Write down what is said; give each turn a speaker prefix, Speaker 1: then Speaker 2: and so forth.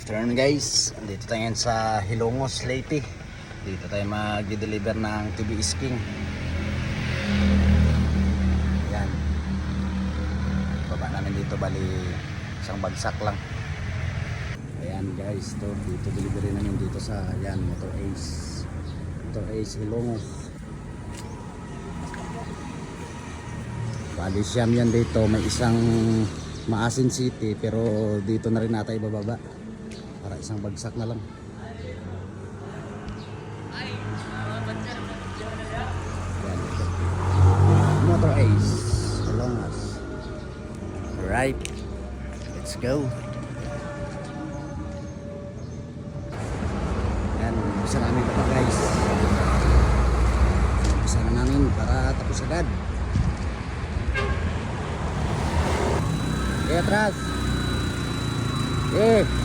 Speaker 1: afternoon guys, andito tayo ngayon sa Hilongos, Leyte. Dito tayo mag-deliver ng TBS King. Yan. Baba namin dito, bali isang bagsak lang. Ayan guys, dito delivery namin dito sa Motor Ace Hilongos. Bali siyam yan dito, may isang Maasin City, pero dito na rin natin ibababa para isang bagsak na lang. Yan, ito. Motor Ace Hilongos. Alright, let's go. Yan, umpisa namin ito guys. Umpisa na namin para tapos agad. Okay, atras. Eh.